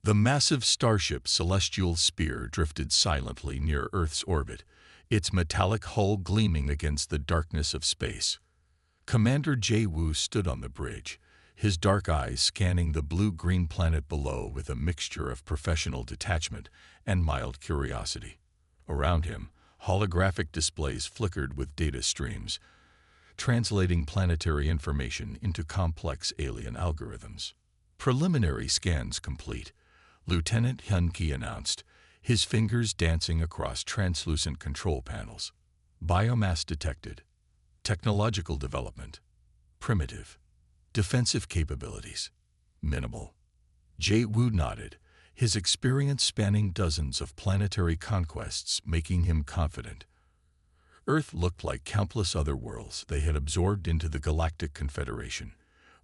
The massive starship Celestial Spear drifted silently near Earth's orbit, its metallic hull gleaming against the darkness of space. Commander Jay-Woo stood on the bridge, his dark eyes scanning the blue-green planet below with a mixture of professional detachment and mild curiosity. Around him, holographic displays flickered with data streams, translating planetary information into complex alien algorithms. Preliminary scans complete, Lieutenant Hyun-ki announced, his fingers dancing across translucent control panels. Biomass detected. Technological development. Primitive. Defensive capabilities. Minimal. Jay-Woo nodded, his experience spanning dozens of planetary conquests making him confident. Earth looked like countless other worlds they had absorbed into the Galactic Confederation,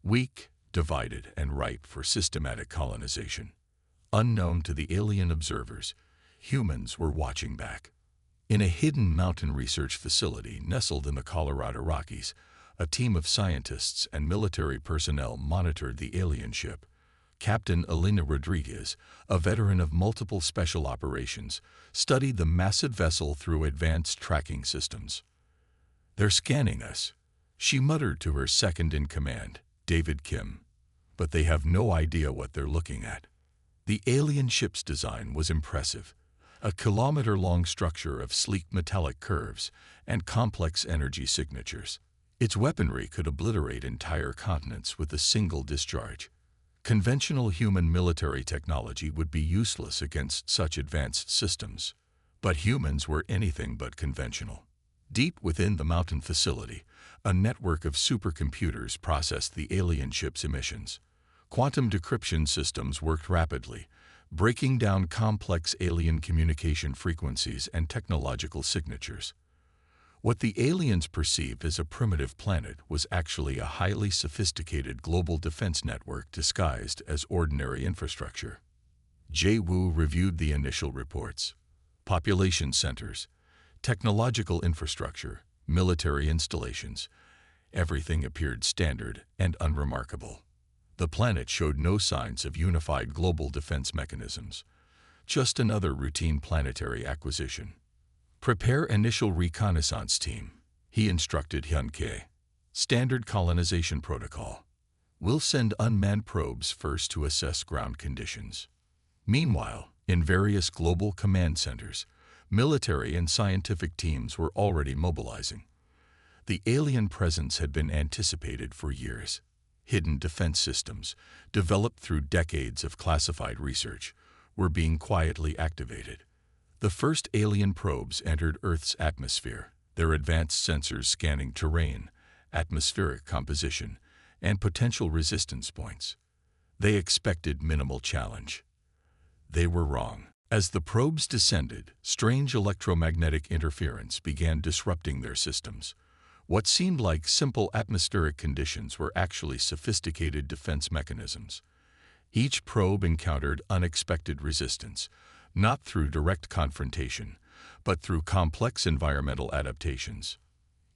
weak, divided, and ripe for systematic colonization. Unknown to the alien observers, humans were watching back. In a hidden mountain research facility nestled in the Colorado Rockies, a team of scientists and military personnel monitored the alien ship. Captain Elena Rodriguez, a veteran of multiple special operations, studied the massive vessel through advanced tracking systems. "They're scanning us," she muttered to her second-in-command, David Kim. "But they have no idea what they're looking at." The alien ship's design was impressive, a kilometer-long structure of sleek metallic curves and complex energy signatures. Its weaponry could obliterate entire continents with a single discharge. Conventional human military technology would be useless against such advanced systems, but humans were anything but conventional. Deep within the mountain facility, a network of supercomputers processed the alien ship's emissions. Quantum decryption systems worked rapidly, breaking down complex alien communication frequencies and technological signatures. What the aliens perceived as a primitive planet was actually a highly sophisticated global defense network disguised as ordinary infrastructure. Jay-Woo reviewed the initial reports. Population centers, technological infrastructure, military installations. Everything appeared standard and unremarkable. The planet showed no signs of unified global defense mechanisms, just another routine planetary acquisition. "Prepare initial reconnaissance team," he instructed Hyun-ki. "Standard colonization protocol. We'll send unmanned probes first to assess ground conditions." Meanwhile, in various global command centers, military and scientific teams were already mobilizing. The alien presence had been anticipated for years. Hidden defense systems, developed through decades of classified research, were being quietly activated. The first alien probes entered Earth's atmosphere, their advanced sensors scanning terrain, atmospheric composition, and potential resistance points. They expected minimal challenge. They were wrong. As the probes descended, strange electromagnetic interference began disrupting their systems. What seemed like simple atmospheric conditions were actually sophisticated defense mechanisms. Each probe encountered unexpected resistance, not through direct confrontation, but through complex environmental adaptations.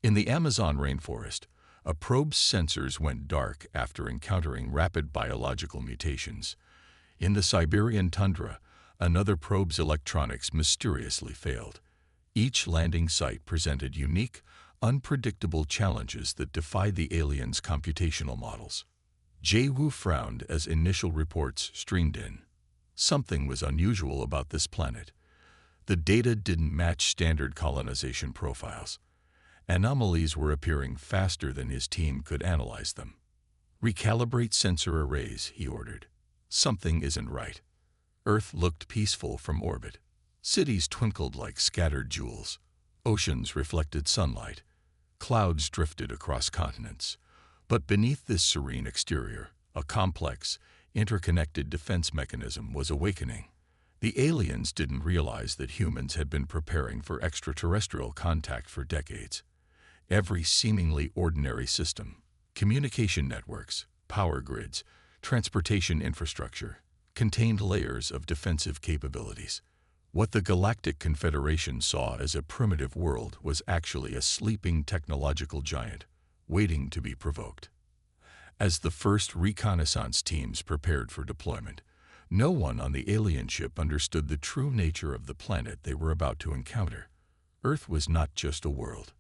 In the Amazon rainforest, a probe's sensors went dark after encountering rapid biological mutations. In the Siberian tundra, another probe's electronics mysteriously failed. Each landing site presented unique, unpredictable challenges that defied the aliens' computational models. Jay-Woo frowned as initial reports streamed in. Something was unusual about this planet. The data didn't match standard colonization profiles. Anomalies were appearing faster than his team could analyze them. "Recalibrate sensor arrays," he ordered. "Something isn't right." Earth looked peaceful from orbit. Cities twinkled like scattered jewels. Oceans reflected sunlight. Clouds drifted across continents. But beneath this serene exterior, a complex, interconnected defense mechanism was awakening. The aliens didn't realize that humans had been preparing for extraterrestrial contact for decades. Every seemingly ordinary system, communication networks, power grids, transportation infrastructure, contained layers of defensive capabilities. What the Galactic Confederation saw as a primitive world was actually a sleeping technological giant, waiting to be provoked. As the first reconnaissance teams prepared for deployment, No one on the alien ship understood the true nature of the planet they were about to encounter. Earth was not just a world.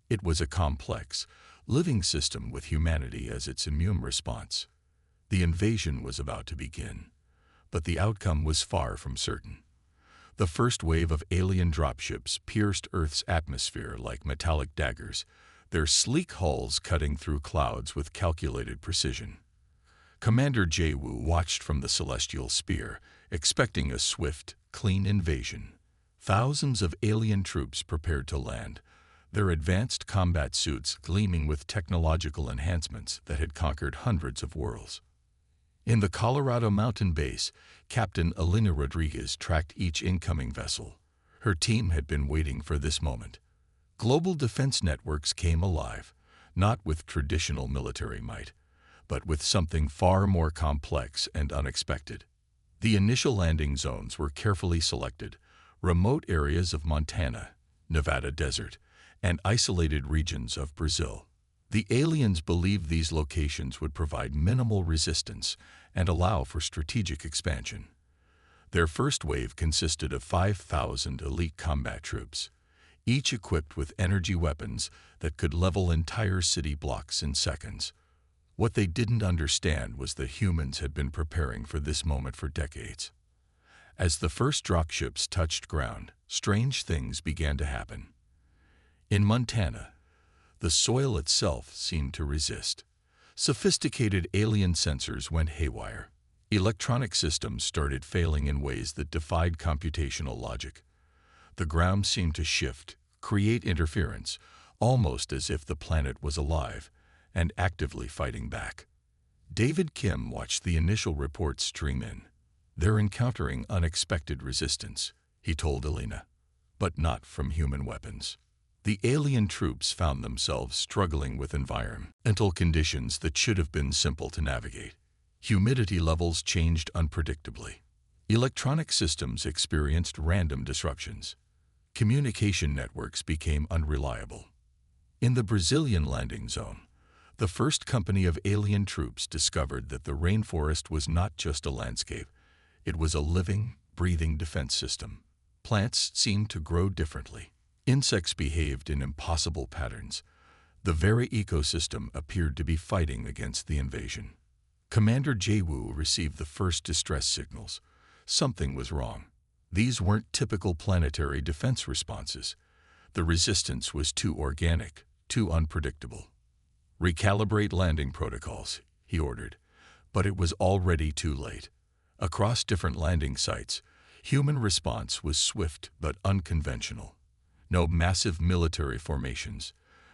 It was a complex, living system with humanity as its immune response. The invasion was about to begin, but the outcome was far from certain. The first wave of alien dropships pierced Earth's atmosphere like metallic daggers, their sleek hulls cutting through clouds with calculated precision. Commander Jaewu watched from the celestial sphere, expecting a swift, clean invasion. Thousands of alien troops prepared to land, their advanced combat suits gleaming with technological enhancements that had conquered hundreds of worlds. In the Colorado mountain base, Captain Elena Rodriguez tracked each incoming vessel. Her team had been waiting for this moment. Global defense networks came alive, not with traditional military might, but with something far more complex and unexpected. The initial landing zones were carefully selected: remote areas of Montana, Nevada desert, and isolated regions of Brazil. The aliens believed these locations would provide minimal resistance and allow for strategic expansion. Their first wave consisted of 5,000 elite combat troops, each equipped with energy weapons that could level entire city blocks in seconds. What they didn't understand was that humans had been preparing for this moment for decades. As the first dropships touched ground, strange things began to happen. In Montana, the soil itself seemed to resist. Sophisticated alien sensors went haywire. Electronic systems started failing in ways that defied computational logic. The ground seemed to shift, create interference, almost as if the planet was alive and actively fighting back. David Kim watched the initial reports stream in. "They're encountering unexpected resistance," he told Elena, "but not from human weapons." The alien troops found themselves struggling with environmental conditions that should have been simple to navigate. Humidity levels changed unpredictably. Electronic systems experienced random disruptions. Communication networks became unreliable. In the Brazilian landing zone, the first company of alien troops discovered that the rainforest was not just a landscape, it was a living, breathing defense system. Plants seemed to grow differently. Insects behaved in impossible patterns. The very ecosystem appeared to be fighting against the invasion. Commander Jaewu received the first distress signals. Something was wrong. These weren't typical planetary defense responses. The resistance was too organic, too unpredictable. "Recalibrate landing protocols," he ordered, but it was already too late. Across different landing sites, human response was swift but unconventional. No massive military formations,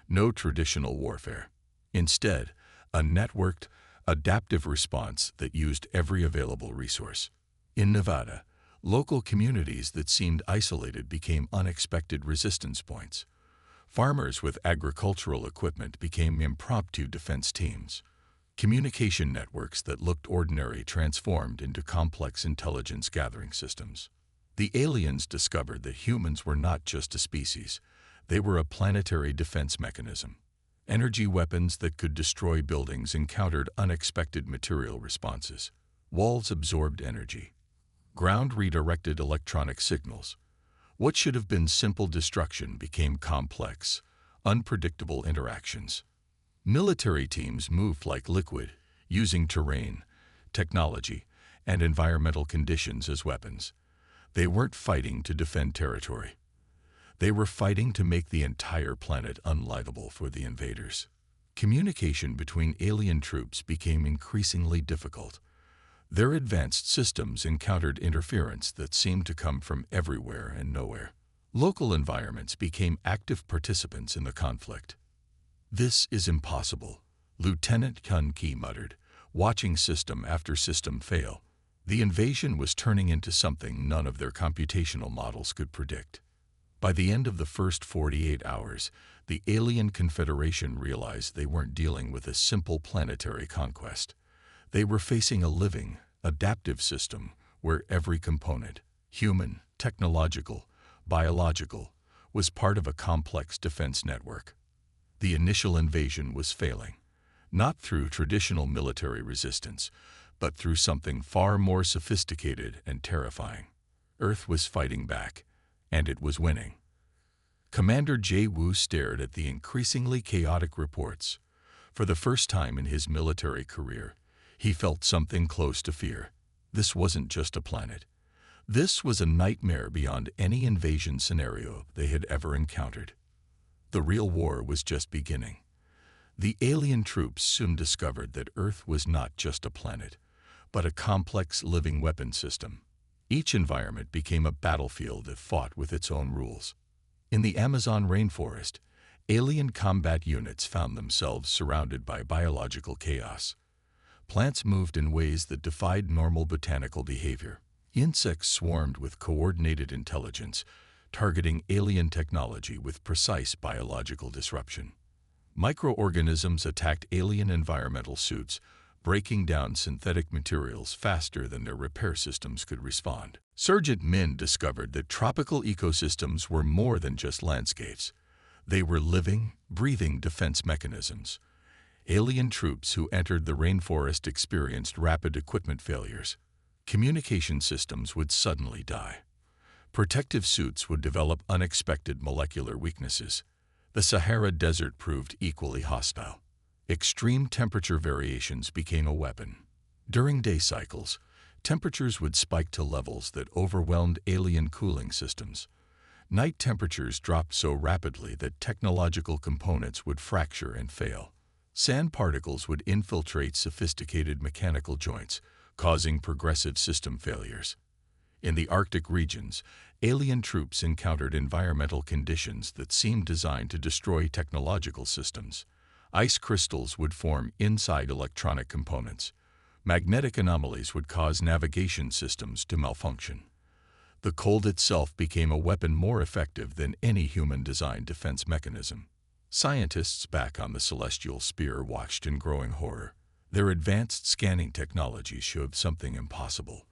no traditional warfare. Instead, a networked, adaptive response that used every available resource. In Nevada, local communities that seemed isolated became unexpected resistance points. Farmers with agricultural equipment became impromptu defense teams. Communication networks that looked ordinary transformed into complex intelligence gathering systems. The aliens discovered that humans were not just a species. They were a planetary defense mechanism. Energy weapons that could destroy buildings encountered unexpected material responses. Walls absorbed energy. Ground redirected electronic signals. What should have been simple destruction became complex, unpredictable interactions. Military teams moved like liquid, using terrain, technology, and environmental conditions as weapons. They weren't fighting to defend territory. They were fighting to make the entire planet unlivable for the invaders. Communication between alien troops became increasingly difficult. Their advanced systems encountered interference that seemed to come from everywhere and nowhere. Local environments became active participants in the conflict. "This is impossible," Lieutenant Kun Ki muttered, watching system after system fail. The invasion was turning into something none of their computational models could predict. By the end of the first 48 hours, the alien confederation realized they weren't dealing with a simple planetary conquest. They were facing a living, adaptive system where every component, human, technological, biological, was part of a complex defense network. The initial invasion was failing, not through traditional military resistance, but through something far more sophisticated and terrifying. Earth was fighting back, and it was winning. Commander Jay Wu stared at the increasingly chaotic reports. For the first time in his military career, he felt something close to fear. This wasn't just a planet. This was a nightmare beyond any invasion scenario they had ever encountered. The real war was just beginning. The alien troops soon discovered that Earth was not just a planet, but a complex living weapon system. Each environment became a battlefield that fought with its own rules. In the Amazon rainforest, alien combat units found themselves surrounded by biological chaos. Plants moved in ways that defied normal botanical behavior. Insects swarmed with coordinated intelligence, targeting alien technology with precise biological disruption. Microorganisms attacked alien environmental suits, breaking down synthetic materials faster than their repair systems could respond. Sergeant Min discovered that tropical ecosystems were more than just landscapes. They were living, breathing defense mechanisms. Alien troops who entered the rainforest experienced rapid equipment failures. Communication systems would suddenly die. Protective suits would develop unexpected molecular weaknesses. The Sahara Desert proved equally hostile. Extreme temperature variations became a weapon. During day cycles, temperatures would spike to levels that overwhelmed alien cooling systems. Night temperatures dropped so rapidly that technological components would fracture and fail. Sand particles would infiltrate sophisticated mechanical joints, causing progressive system failures. In the Arctic regions, alien troops encountered environmental conditions that seemed designed to destroy technological systems. Ice crystals would form inside electronic components. Magnetic anomalies would cause navigation systems to malfunction. The cold itself became a weapon more effective than any human-designed defense mechanism. Scientists back on the celestial sphere watched in growing horror. Their advanced scanning technology showed something impossible.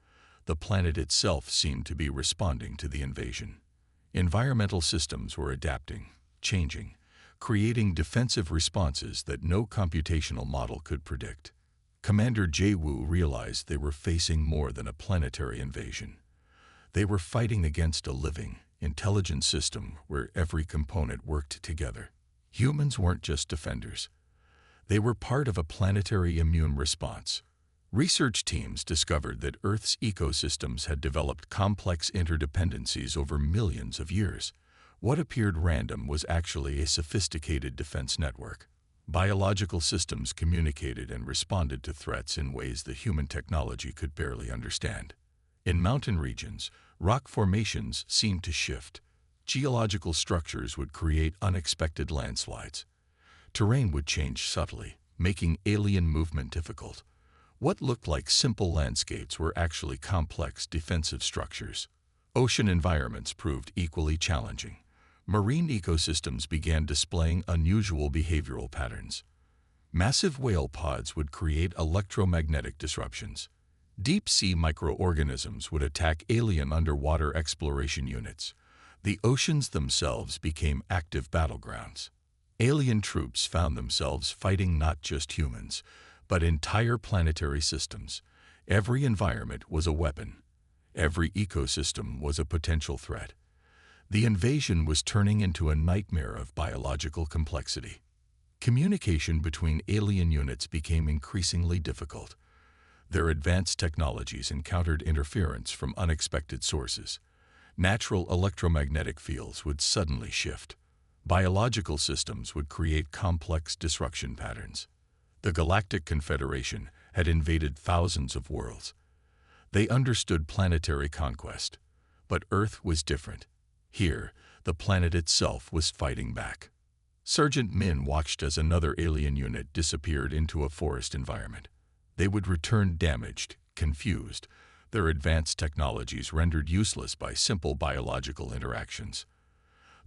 The planet itself seemed to be responding to the invasion. Environmental systems were adapting, changing, creating defensive responses that no computational model could predict. Commander Jay Wu realized they were facing more than a planetary invasion. They were fighting against a living, intelligent system where every component worked together. Humans weren't just defenders. They were part of a planetary immune response. Research teams discovered that Earth's ecosystems had developed complex interdependencies over millions of years. What appeared random was actually a sophisticated defense network. Biological systems communicated and responded to threats in ways that human technology could barely understand. In mountain regions, rock formations seemed to shift. Geological structures would create unexpected landslides. Terrain would change subtly, making alien movement difficult. What looked like simple landscapes were actually complex defensive structures. Ocean environments proved equally challenging. Marine ecosystems began displaying unusual behavioral patterns. Massive whale pods would create electromagnetic disruptions. Deep-sea microorganisms would attack alien underwater exploration units. The oceans themselves became active battlegrounds. Alien troops found themselves fighting not just humans, but entire planetary systems. Every environment was a weapon. Every ecosystem was a potential threat. The invasion was turning into a nightmare of biological complexity. Communication between alien units became increasingly difficult. Their advanced technologies encountered interference from unexpected sources. Natural electromagnetic fields would suddenly shift. Biological systems would create complex disruption patterns. The Galactic Confederation had invaded thousands of worlds. They understood planetary conquest. But Earth was different. Here, the planet itself was fighting back. Sergeant Min watched as another alien unit disappeared into a forest environment. They would return damaged, confused, their advanced technologies rendered useless by simple biological interactions.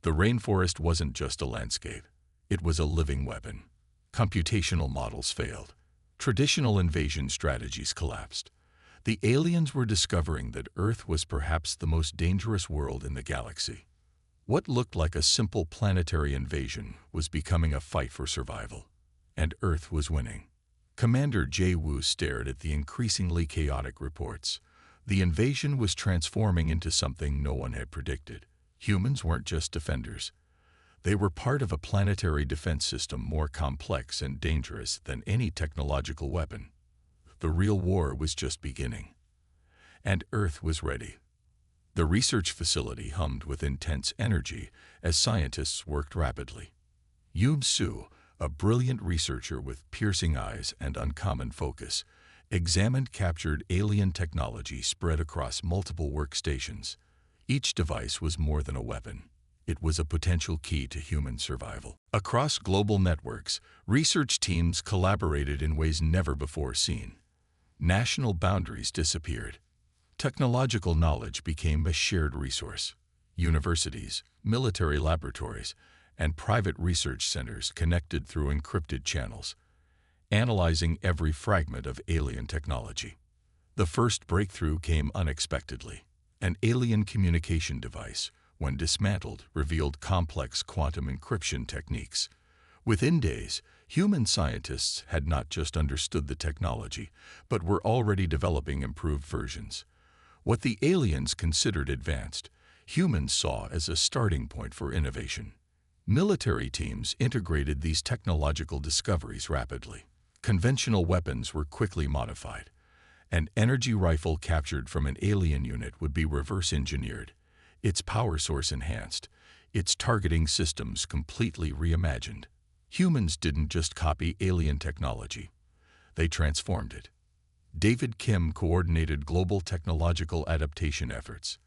The rainforest wasn't just a landscape. It was a living weapon. Computational models failed. Traditional invasion strategies collapsed. The aliens were discovering that Earth was perhaps the most dangerous world in the galaxy. What looked like a simple planetary invasion was becoming a fight for survival. And Earth was winning. Commander Jay Wu stared at the increasingly chaotic reports. The invasion was transforming into something no one had predicted. Humans weren't just defenders. They were part of a planetary defense system more complex and dangerous than any technological weapon. The real war was just beginning. And Earth was ready. The research facility hummed with intense energy as scientists worked rapidly. Yoon Soo, a brilliant researcher with piercing eyes and uncommon focus, examined captured alien technology spread across multiple workstations. Each device was more than a weapon. It was a potential key to human survival. Across global networks, research teams collaborated in ways never before seen. National boundaries disappeared. Technological knowledge became a shared resource. Universities, military laboratories, and private research centers connected through encrypted channels, analyzing every fragment of alien technology. The first breakthrough came unexpectedly. An alien communication device, when dismantled, revealed complex quantum encryption techniques. Within days, human scientists had not just understood the technology, but were already developing improved versions. What the aliens considered advanced, humans saw as a starting point for innovation. Military teams integrated these technological discoveries rapidly. Conventional weapons were quickly modified. An energy rifle captured from an alien unit would be reverse engineered, its power source enhanced, its targeting systems completely reimagined. Humans didn't just copy alien technology. They transformed it. David Kim coordinated global technological adaptation efforts.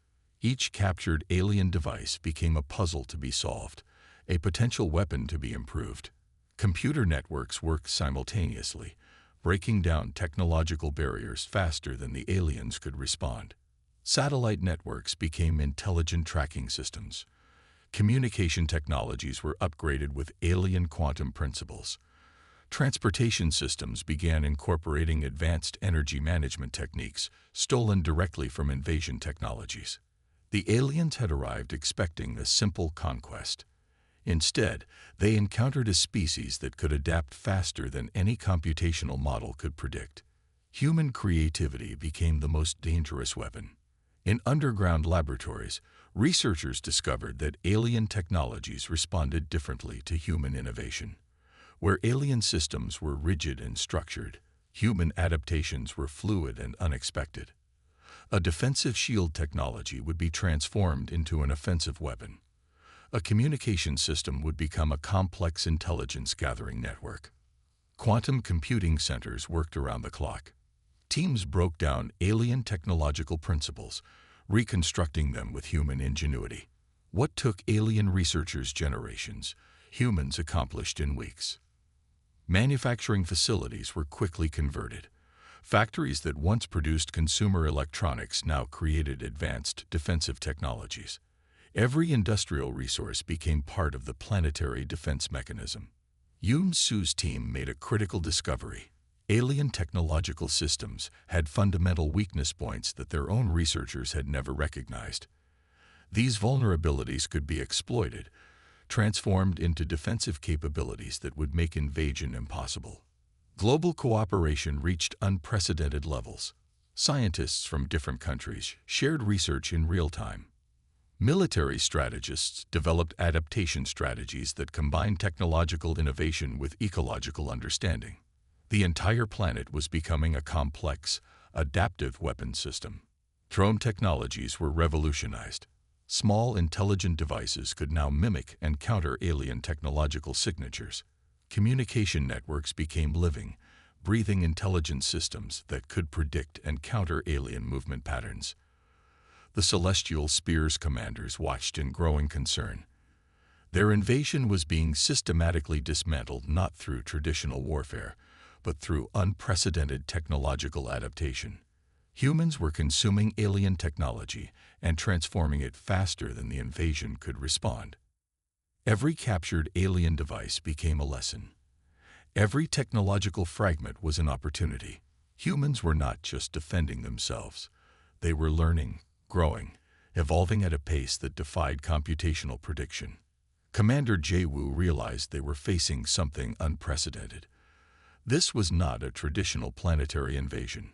Each captured alien device became a puzzle to be solved, a potential weapon to be improved. Computer networks worked simultaneously, breaking down technological barriers faster than the aliens could respond. Satellite networks became intelligent tracking systems. Communication technologies were upgraded with alien quantum principles. Transportation systems began incorporating advanced energy management techniques stolen directly from invasion technologies. The aliens had arrived expecting a simple conquest. Instead, they encountered a species that could adapt faster than any computational model could predict. Human creativity became the most dangerous weapon. In underground laboratories, researchers discovered that alien technologies responded differently to human innovation. Where alien systems were rigid and structured, human adaptations were fluid and unexpected. A defensive shield technology would be transformed into an offensive weapon. A communication system would become a complex intelligence-gathering network. Quantum computing centers worked around the clock. Teams broke down alien technological principles, reconstructing them with human ingenuity. What took alien researchers generations, humans accomplished in weeks. Manufacturing facilities were quickly converted. Factories that once produced consumer electronics now created advanced defensive technologies. Every industrial resource became part of the planetary defense mechanism. Yoon Soo's team made a critical discovery. Alien technological systems had fundamental weakness points that their own researchers had never recognized. These vulnerabilities could be exploited, transformed into defensive capabilities that would make invasion impossible. Global cooperation reached unprecedented levels. Scientists from different countries shared research in real time. Military strategists developed adaptation strategies that combined technological innovation with ecological understanding. The entire planet was becoming a complex, adaptive weapon system. Drone technologies were revolutionized. Small, intelligent devices could now mimic and counter alien technological signatures. Communication networks became living, breathing intelligent systems that could predict and counter alien movement patterns. The Celestial Spears commanders watched in growing concern. Their invasion was being systematically dismantled not through traditional warfare, but through unprecedented technological adaptation. Humans were consuming alien technology and transforming it faster than the invasion could respond. Every captured alien device became a lesson. Every technological fragment was an opportunity. Humans were not just defending themselves. They were learning, growing, evolving at a pace that defied computational prediction. Commander Jae-woo realized they were facing something unprecedented. This was not a traditional planetary invasion.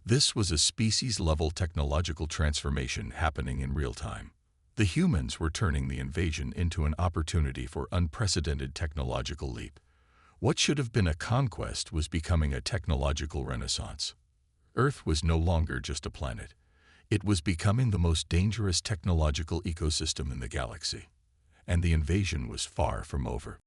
This was a species-level technological transformation happening in real time. The humans were turning the invasion into an opportunity for unprecedented technological leap. What should have been a conquest was becoming a technological renaissance. Earth was no longer just a planet. It was becoming the most dangerous technological ecosystem in the galaxy. And the invasion was far from over.